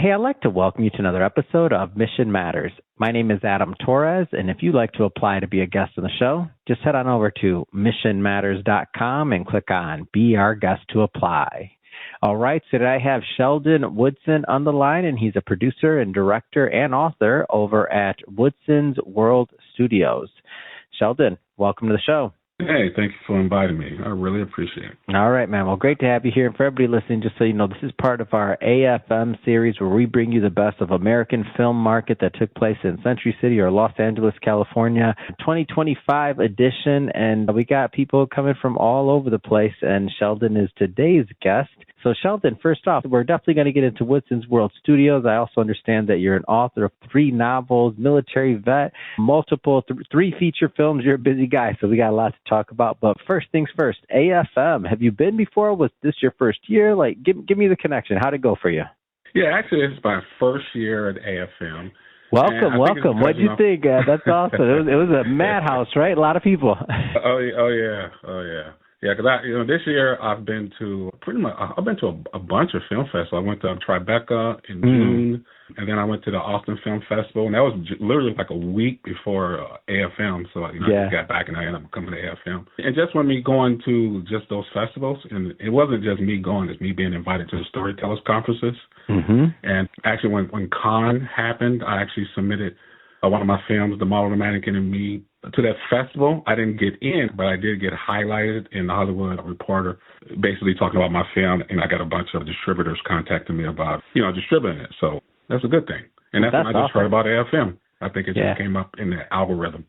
Hey, I'd like to welcome you to another episode of Mission Matters. My name is Adam Torres, and if you'd like to apply to be a guest on the show, just head on over to missionmatters.com and click on Be Our Guest to apply. All right, so today I have Sheldon Woodson on the line, and he's a producer and director and author over at Woodson's World Studios. Sheldon, welcome to the show. Hey, thank you for inviting me. I really appreciate it. All right, man. Well, great to have you here. And for everybody listening, just so you know, this is part of our AFM series where we bring you the best of American film market that took place in Century City or Los Angeles, California, 2025 edition. And we got people coming from all over the place, and Sheldon is today's guest. So, Sheldon, first off, we're definitely going to get into Woodson's World Studios. I also understand that you're an author of 3 novels, military vet, multiple, 3 feature films. You're a busy guy, so we got a lot to talk about. But first things first, AFM. Have you been before? Was this your first year? Like, give me the connection. How'd it go for you? Yeah, actually, it's my first year at AFM. Welcome. What'd you think? That's awesome. It was a madhouse, right? A lot of people. Oh yeah. Yeah, because this year I've been to a bunch of film festivals. I went to Tribeca in June, and then I went to the Austin Film Festival, and that was literally like a week before AFM. So I just got back and I ended up coming to AFM. And just when me going to just those festivals, and it wasn't just me going, it's me being invited to the storytellers conferences. And actually, when Con happened, I actually submitted one of my films, The Model, the Mannequin, and Me, to that festival. I didn't get in, but I did get highlighted in the Hollywood Reporter, basically talking about my film, and I got a bunch of distributors contacting me about, distributing it. So that's a good thing. And that's when I just heard about AFM. I think it just came up in the algorithm.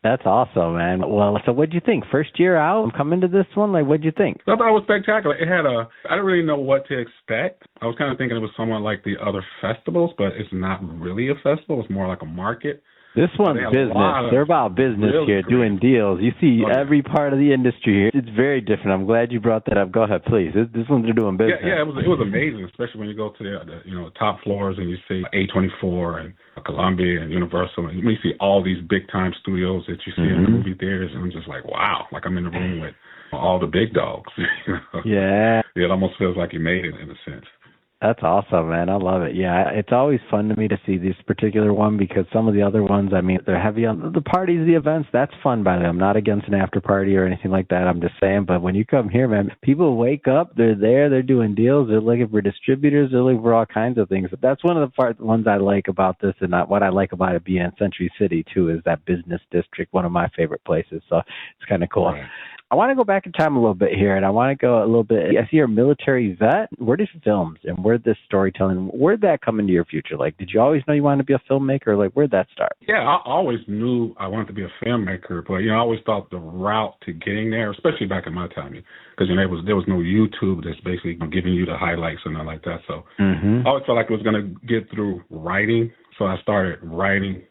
That's awesome, man. Well, so what'd you think? First year out, coming to this one, what'd you think? I thought it was spectacular. I didn't really know what to expect. I was kind of thinking it was somewhat like the other festivals, but it's not really a festival. It's more like a market. This one's business. They're about business here, doing deals. You see every part of the industry here. It's very different. I'm glad you brought that up. Go ahead, please. This one's doing business. Yeah, it was amazing, especially when you go to the top floors and you see A24 and Columbia and Universal, and you see all these big time studios that you see in the movie theaters, and I'm just like, wow, like I'm in the room with all the big dogs. Yeah. It almost feels like you made it in a sense. That's awesome, man. I love it. Yeah, it's always fun to me to see this particular one because some of the other ones, they're heavy on the parties, the events. That's fun by them. I'm not against an after party or anything like that. I'm just saying. But when you come here, man, people wake up. They're there. They're doing deals. They're looking for distributors. They're looking for all kinds of things. But that's one of the ones I like about this, and what I like about it being in Century City, too, is that business district, one of my favorite places. So it's kind of cool. Right. I want to go back in time a little bit here, and I want to go a little bit. I see you're a military vet. Where did films and where did this storytelling, where'd that come into your future? Like, did you always know you wanted to be a filmmaker? Like, where'd that start? Yeah, I always knew I wanted to be a filmmaker, but, I always thought the route to getting there, especially back in my time, because, there was no YouTube that's basically giving you the highlights and nothing like that. So I always felt like I was going to get through writing. So I started writing,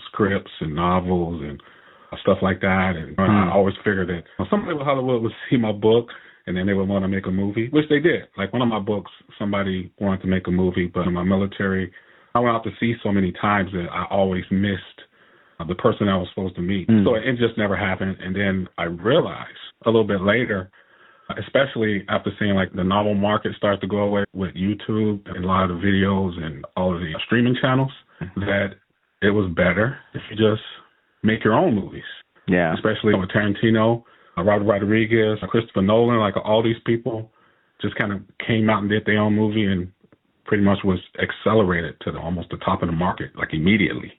scripts and novels and stuff like that, and I always figured that somebody in Hollywood would see my book, and then they would want to make a movie, which they did. Like one of my books, somebody wanted to make a movie, but in my military, I went out to sea so many times that I always missed the person I was supposed to meet. So it just never happened, and then I realized a little bit later, especially after seeing like the novel market start to go away with YouTube and a lot of the videos and all of the streaming channels, that it was better if you just make your own movies. Yeah. Especially with Tarantino, Robert Rodriguez, Christopher Nolan, like all these people just kind of came out and did their own movie and pretty much was accelerated to almost the top of the market, like immediately.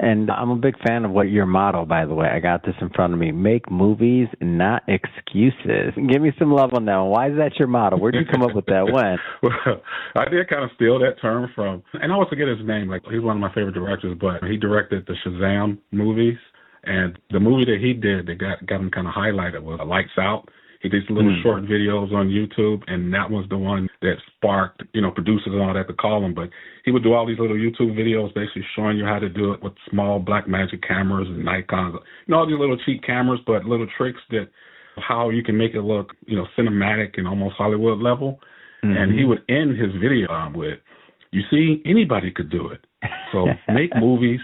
And I'm a big fan of what your motto, by the way. I got this in front of me. Make movies, not excuses. Give me some love on that one. Why is that your motto? Where did you come up with that? When? Well, I did kind of steal that term from, and I always forget his name. Like, he's one of my favorite directors, but he directed the Shazam movies. And the movie that he did that got him kind of highlighted was Lights Out. He did some little short videos on YouTube, and that was the one that sparked, producers and all that to call him. But he would do all these little YouTube videos basically showing you how to do it with small Blackmagic cameras and Nikons. All these little cheap cameras, but little tricks that how you can make it look, cinematic and almost Hollywood level. And he would end his video with, you see, anybody could do it. So make movies,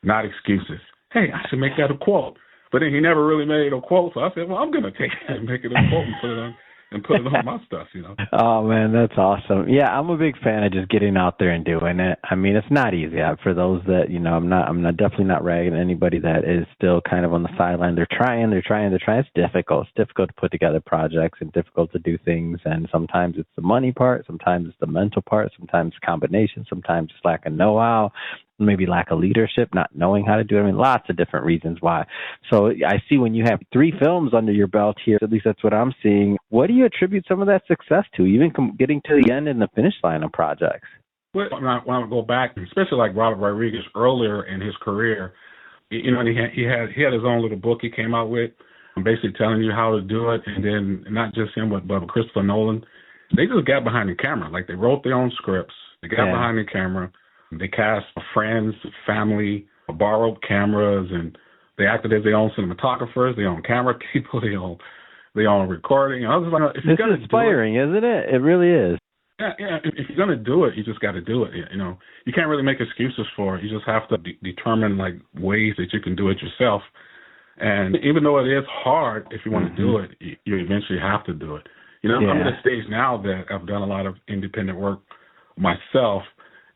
not excuses. Hey, I should make that a quote. But then he never really made a quote, so I said, well, I'm going to take it and make it a quote and put it on and put it on my stuff, Oh man, that's awesome. Yeah, I'm a big fan of just getting out there and doing it. I mean, it's not easy. For those that, I'm not definitely not ragging anybody that is still kind of on the sideline. They're trying. It's difficult. It's difficult to put together projects and difficult to do things. And sometimes it's the money part, sometimes it's the mental part, sometimes combination, sometimes it's lack of know-how, maybe lack of leadership, not knowing how to do it. I mean, lots of different reasons why. So I see when you have 3 films under your belt here, at least that's what I'm seeing. What do you attribute some of that success to, even getting to the end and the finish line of projects? Well, when I go back, especially like Robert Rodriguez earlier in his career, and he had his own little book he came out with, basically telling you how to do it. And then not just him, but Christopher Nolan, they just got behind the camera. Like they wrote their own scripts. They got behind the camera. They cast friends, family, borrowed cameras, and they acted as their own cinematographers, their own camera people, their own recording. I was like, this is inspiring, isn't it? It really is. Yeah. If you're gonna do it, you just got to do it. You can't really make excuses for it. You just have to determine like ways that you can do it yourself. And even though it is hard, if you want to do it, you eventually have to do it. I'm at a stage now that I've done a lot of independent work myself,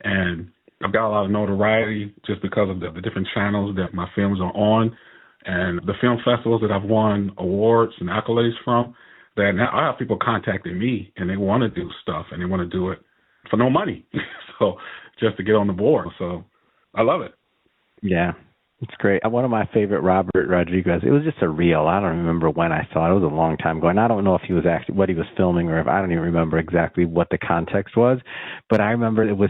and I've got a lot of notoriety just because of the different channels that my films are on, and the film festivals that I've won awards and accolades from. That now I have people contacting me and they want to do stuff and they want to do it for no money, so just to get on the board. So I love it. Yeah. It's great. One of my favorite Robert Rodriguez, it was just a reel. I don't remember when I saw it. It was a long time ago. And I don't know if he was actually what he was filming or if I don't even remember exactly what the context was. But I remember it was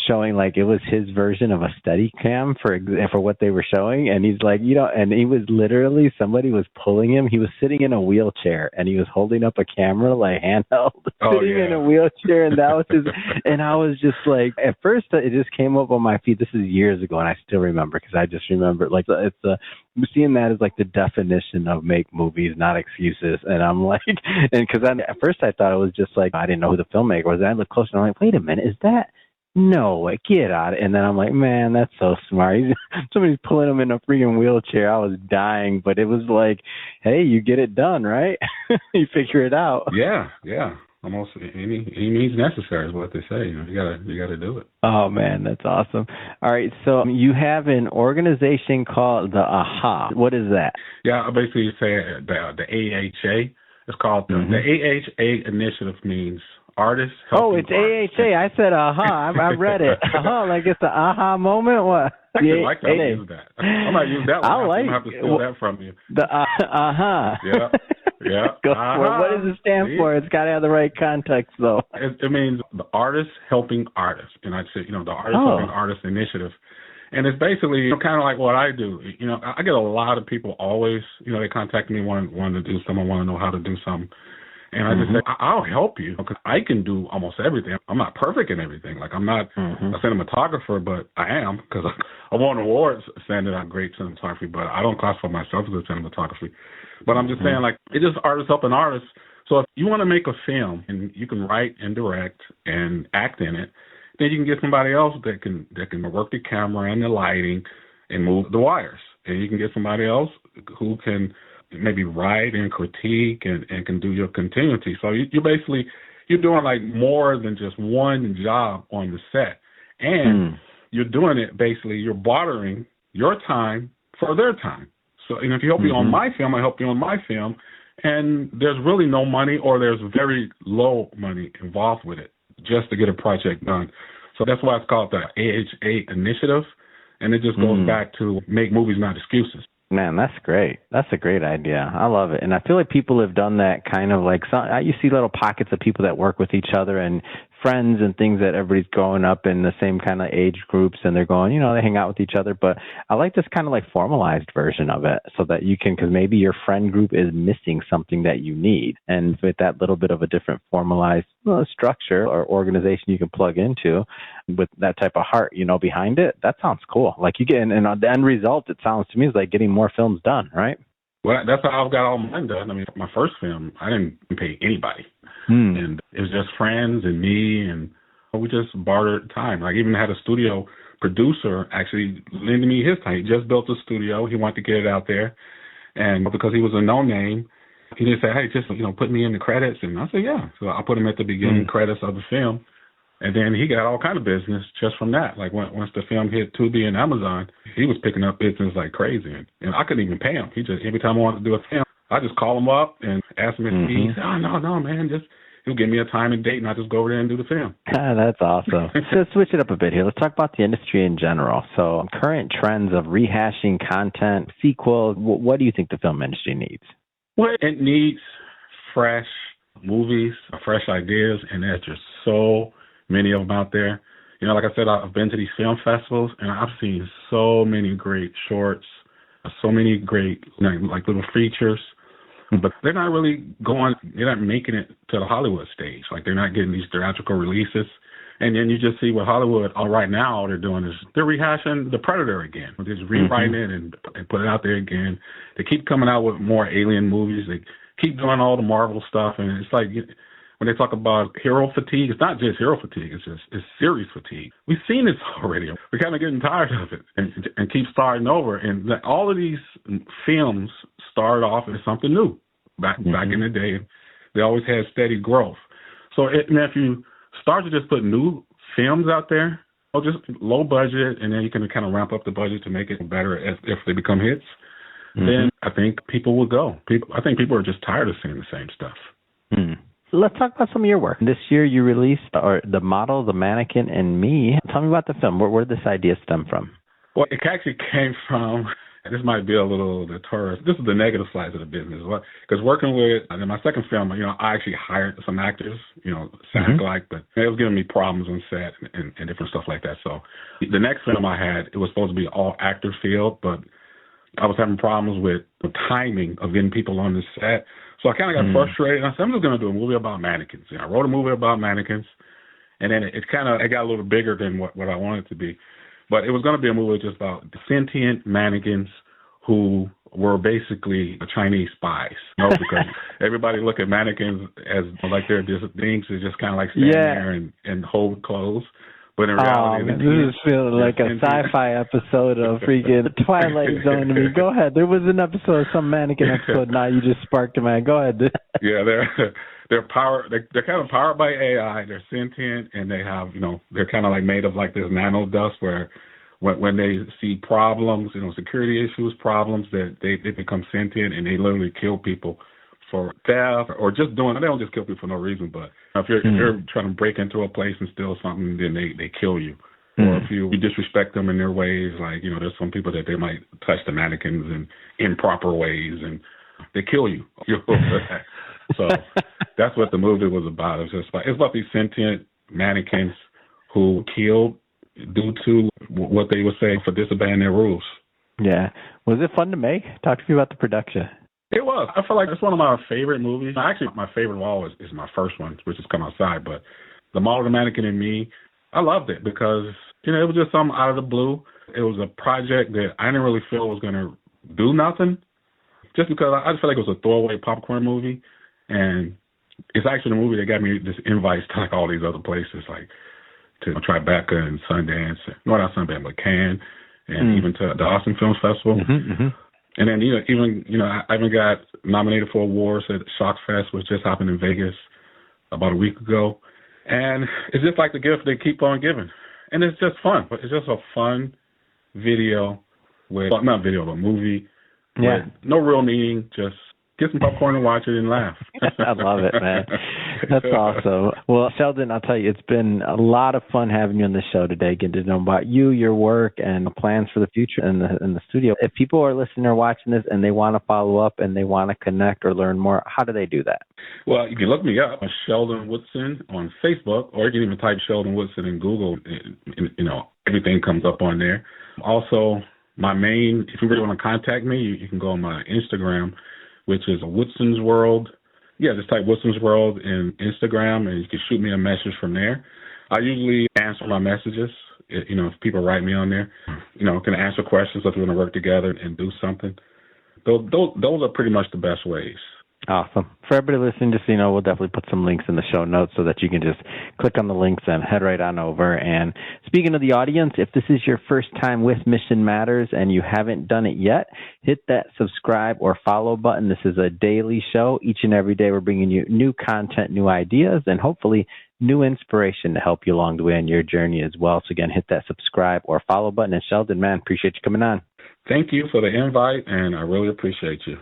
showing like it was his version of a Steadicam for what they were showing. And he's like, and he was literally, somebody was pulling him. He was sitting in a wheelchair and he was holding up a camera like handheld, sitting in a wheelchair. And that was his, and I was just like, at first it just came up on my feed. This is years ago. And I still remember because I just remember like it's seeing that as like the definition of make movies, not excuses. And I'm like, and because at first I thought it was just like I didn't know who the filmmaker was. And I looked closer and I'm like, wait a minute, is that? No way, get out. And then I'm like, man, that's so smart. Somebody's pulling him in a freaking wheelchair. I was dying, but it was like, hey, you get it done, right? You figure it out. Yeah. Almost any means necessary is what they say. You gotta do it. Oh man, that's awesome. All right, so you have an organization called the AHA. What is that? Yeah, I basically say the AHA. It's called the AHA initiative means artists. It's AHA. I said AHA. I read it. Like it's the AHA moment. What? I actually like that. I'll use that. I might use that one. I have to steal that from you. The AHA. Yeah. Go for it. What does it stand for? It's got to have the right context, though. It means the artist helping artists. And I'd say, the artist helping artists initiative. And it's basically kind of like what I do. I get a lot of people always, they contact me wanting to do something, want to know how to do something. And I just say, I'll help you because I can do almost everything. I'm not perfect in everything. Like I'm not a cinematographer, but I am because I won awards saying that I'm great cinematography, but I don't classify myself as a cinematography. But I'm just saying, like, it's just artists helping artists. So if you want to make a film and you can write and direct and act in it, then you can get somebody else that can work the camera and the lighting and move the wires. And you can get somebody else who can maybe write and critique and can do your continuity. So you're doing like more than just one job on the set. And you're doing it basically, you're bartering your time for their time. So, if you help me on my film, I help you on my film. And there's really no money or there's very low money involved with it just to get a project done. So that's why it's called the AHA initiative. And it just goes back to make movies, not excuses. Man, that's great. That's a great idea. I love it. And I feel like people have done that kind of like, you see little pockets of people that work with each other and friends and things that everybody's growing up in the same kind of age groups and they're going, they hang out with each other. But I like this kind of like formalized version of it so that you can, because maybe your friend group is missing something that you need. And with that little bit of a different formalized structure or organization you can plug into with that type of heart, behind it, that sounds cool. Like you get, and the end result, it sounds to me is like getting more films done, right? Well, that's how I've got all mine done. I mean, my first film, I didn't pay anybody. And it was just friends and me, and we just bartered time. Like, even had a studio producer actually lending me his time. He just built a studio. He wanted to get it out there. And because he was a no-name, He just said, hey, just, put me in the credits. And I said, yeah. So I put him at the beginning credits of the film. And then he got all kind of business just from that. Like once the film hit Tubi and Amazon, he was picking up business like crazy. And I couldn't even pay him. He just, every time I wanted to do a film, I just call him up and ask him his fee. He said, oh, no, man, he'll give me a time and date, and I just go over there and do the film. That's awesome. So let's switch it up a bit here. Let's talk about the industry in general. So current trends of rehashing content, sequels, what do you think the film industry needs? Well, it needs fresh movies, fresh ideas, and there's just so many of them out there. Like I said, I've been to these film festivals, and I've seen so many great shorts, so many great like little features. But they're not really they're not making it to the Hollywood stage. Like they're not getting these theatrical releases. And then you just see what Hollywood, right now, all they're doing is they're rehashing The Predator again. They're just rewriting it and put it out there again. They keep coming out with more alien movies. They keep doing all the Marvel stuff. And it's like when they talk about hero fatigue, it's not just hero fatigue. It's series fatigue. We've seen this already. We're kind of getting tired of it and keep starting over. And all of these films started off as something new. Back in the day, they always had steady growth. So if you start to just put new films out there, just low budget, and then you can kind of ramp up the budget to make it better if they become hits, then I think people will go. I think people are just tired of seeing the same stuff. Let's talk about some of your work. This year you released The Model, The Mannequin, and Me. Tell me about the film. Where did this idea stem from? Well, it actually came from, this might be a little deterrent. This is the negative sides of the business. Because working with, in my second film, I actually hired some actors, SAG-like, but it was giving me problems on set and different stuff like that. So the next film I had, it was supposed to be all actor field, but I was having problems with the timing of getting people on the set. So I kind of got frustrated. And I said, I'm just going to do a movie about mannequins. I wrote a movie about mannequins, and then it got a little bigger than what I wanted it to be. But it was going to be a movie just about sentient mannequins who were basically Chinese spies, because everybody look at mannequins as like they're just things that just kind of like stand there and hold clothes. But in reality, this is feeling like a sci-fi episode of freaking Twilight Zone to me. Go ahead. There was an episode, some mannequin episode. Now you just sparked a man. Go ahead. Yeah, they're kind of powered by AI. They're sentient, and they have they're kind of like made of like this nano dust where when they see problems, security issues, problems, that they become sentient and they literally kill people for theft or just they don't just kill people for no reason, but if you're trying to break into a place and steal something, then they kill you. Or if you disrespect them in their ways, like, there's some people that they might touch the mannequins in improper ways and they kill you. So that's what the movie was about. It's about these sentient mannequins who killed due to what they would say for disobeying their rules. Yeah. Was it fun to make? Talk to me about the production. It was. I feel like it's one of my favorite movies. Actually, my favorite of all is my first one, which has come outside. But The Model, The Mannequin, and Me, I loved it because, it was just something out of the blue. It was a project that I didn't really feel was going to do nothing, just because I just felt like it was a throwaway popcorn movie. And it's actually the movie that got me this invites to like all these other places, like to Tribeca and Sundance, not Sundance, but Cannes, and even to the Austin Film Festival. And then, I even got nominated for awards at Shock Fest, which just happened in Vegas about a week ago. And it's just like the gift they keep on giving. And it's just fun. It's just a fun video not video, but movie. Yeah. With no real meaning, just get some popcorn and watch it and laugh. I love it, man. That's awesome. Well, Sheldon, I'll tell you, it's been a lot of fun having you on the show today, getting to know about you, your work, and plans for the future in the studio. If people are listening or watching this and they want to follow up and they want to connect or learn more, how do they do that? Well, you can look me up, Sheldon Woodson, on Facebook, or you can even type Sheldon Woodson in Google. Everything comes up on there. Also, if you really want to contact me, you can go on my Instagram, which is Woodson's World. Yeah, just type Woodson's World in Instagram, and you can shoot me a message from there. I usually answer my messages. If people write me on there, can answer questions if we want to work together and do something. Those are pretty much the best ways. Awesome. For everybody listening, just so you know, we'll definitely put some links in the show notes so that you can just click on the links and head right on over. And speaking of the audience, if this is your first time with Mission Matters and you haven't done it yet, hit that subscribe or follow button. This is a daily show. Each and every day we're bringing you new content, new ideas, and hopefully new inspiration to help you along the way on your journey as well. So again, hit that subscribe or follow button. And Sheldon, man, appreciate you coming on. Thank you for the invite, and I really appreciate you.